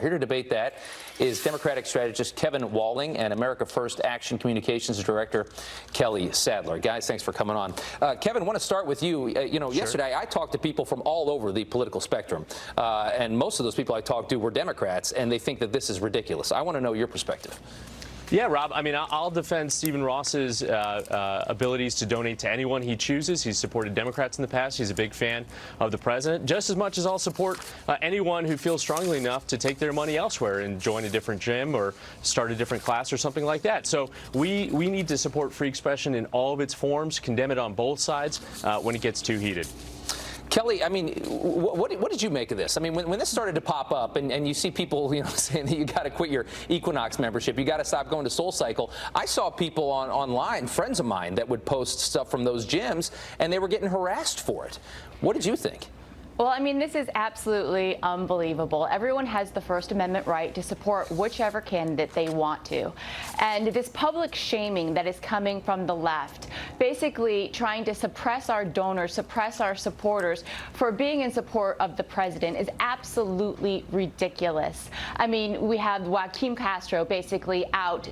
Here to debate that is Democratic strategist Kevin Walling and America First Action Communications Director Kelly Sadler. Guys, thanks for coming on. Kevin, I want to start with you. Sure. Yesterday I talked to people from all over the political spectrum, and most of those people I talked to were Democrats, and they think that this is ridiculous. I want to know your perspective. Yeah, Rob, I mean, I'll defend Stephen Ross's abilities to donate to anyone he chooses. He's supported Democrats in the past. He's a big fan of the president, just as much as I'll support anyone who feels strongly enough to take their money elsewhere and join a different gym or start a different class or something like that. So we need to support free expression in all of its forms, condemn it on both sides when it gets too heated. Kelly, I mean, what did you make of this? I mean, when this started to pop up and you see people, saying that you got to quit your Equinox membership, you got to stop going to SoulCycle. I saw people online, friends of mine, that would post stuff from those gyms, and they were getting harassed for it. What did you think? Well, I mean, this is absolutely unbelievable. Everyone has the First Amendment right to support whichever candidate they want to. And this public shaming that is coming from the left, basically trying to suppress our donors, suppress our supporters for being in support of the president, is absolutely ridiculous. I mean, we have Joaquin Castro basically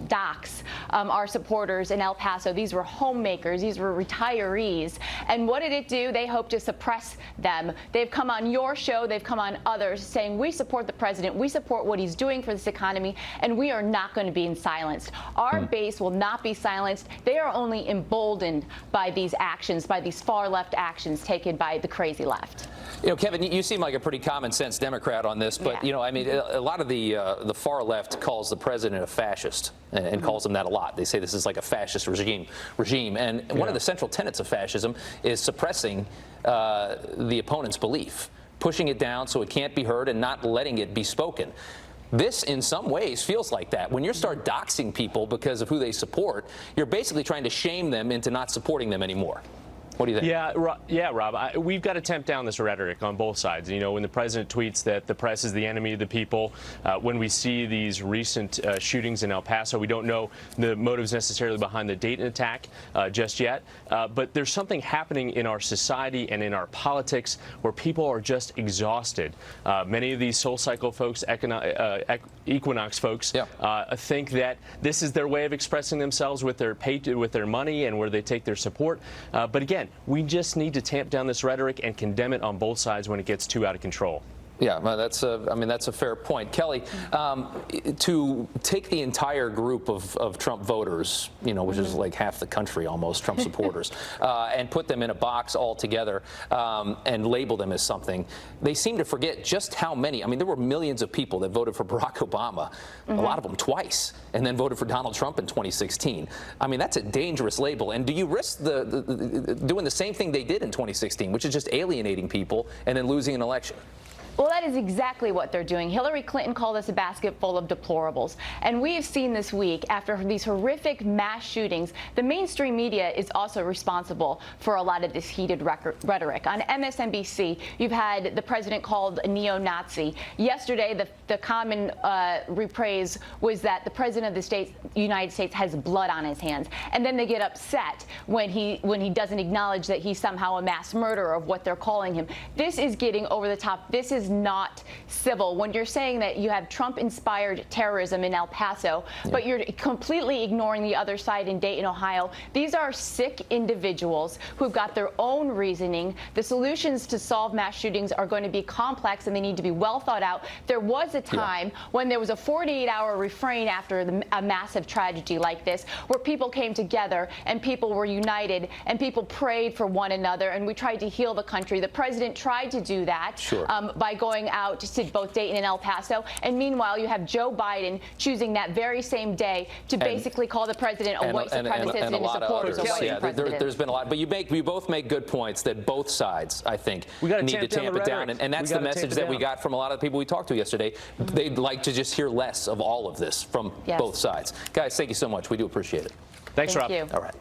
dox our supporters in El Paso. These were homemakers. These were retirees. And what did it do? They hope to suppress them. They've come on your show, they've come on others, saying we support the president, we support what he's doing for this economy, and we are not going to be silenced. Our base will not be silenced. They are only emboldened by these actions, by these far left actions taken by the crazy left. Kevin, you seem like a pretty common sense Democrat on this, but yeah. I mean, a lot of the far left calls the president a fascist and calls him that a lot. They say this is like a fascist regime, and one of the central tenets of fascism is suppressing the opponent's belief, pushing it down so it can't be heard and not letting it be spoken. This, in some ways, feels like that. When you start doxing people because of who they support, you're basically trying to shame them into not supporting them anymore. What do you think? Yeah, Rob. We've got to tamp down this rhetoric on both sides. When the president tweets that the press is the enemy of the people, when we see these recent shootings in El Paso, we don't know the motives necessarily behind the Dayton attack just yet. But there's something happening in our society and in our politics where people are just exhausted. Many of these SoulCycle folks, Equinox folks, think that this is their way of expressing themselves with their money and where they take their support. But again, we just need to tamp down this rhetoric and condemn it on both sides when it gets too out of control. Yeah, well, that's a fair point. Kelly, to take the entire group of Trump voters, which is like half the country almost, Trump supporters, and put them in a box all together and label them as something, they seem to forget just how many. I mean, there were millions of people that voted for Barack Obama, a lot of them twice, and then voted for Donald Trump in 2016. I mean, that's a dangerous label. And do you risk doing the same thing they did in 2016, which is just alienating people and then losing an election? Well, that is exactly what they're doing. Hillary Clinton called us a basket full of deplorables. And we have seen this week, after these horrific mass shootings, the mainstream media is also responsible for a lot of this heated rhetoric. On MSNBC, you've had the president called a neo-Nazi. Yesterday, the common reprise was that the president of the United States has blood on his hands. And then they get upset when he doesn't acknowledge that he's somehow a mass murderer of what they're calling him. This is getting over the top. This is not civil. When you're saying that you have Trump-inspired terrorism in El Paso, but you're completely ignoring the other side in Dayton, Ohio, these are sick individuals who've got their own reasoning. The solutions to solve mass shootings are going to be complex, and they need to be well thought out. There was a time when there was a 48-hour refrain after a massive tragedy like this, where people came together and people were united and people prayed for one another, and we tried to heal the country. The president tried to do that by going out to both Dayton and El Paso. And meanwhile, you have Joe Biden choosing that very same day to basically call the president a white supremacist and his supporters a white president. There's been a lot, but you both make good points that both sides, I think, need to tamp it down. And that's the message that we got from a lot of the people we talked to yesterday. They'd like to just hear less of all of this from both sides. Guys, thank you so much. We do appreciate it. Thanks, Rob. Thank you. All right.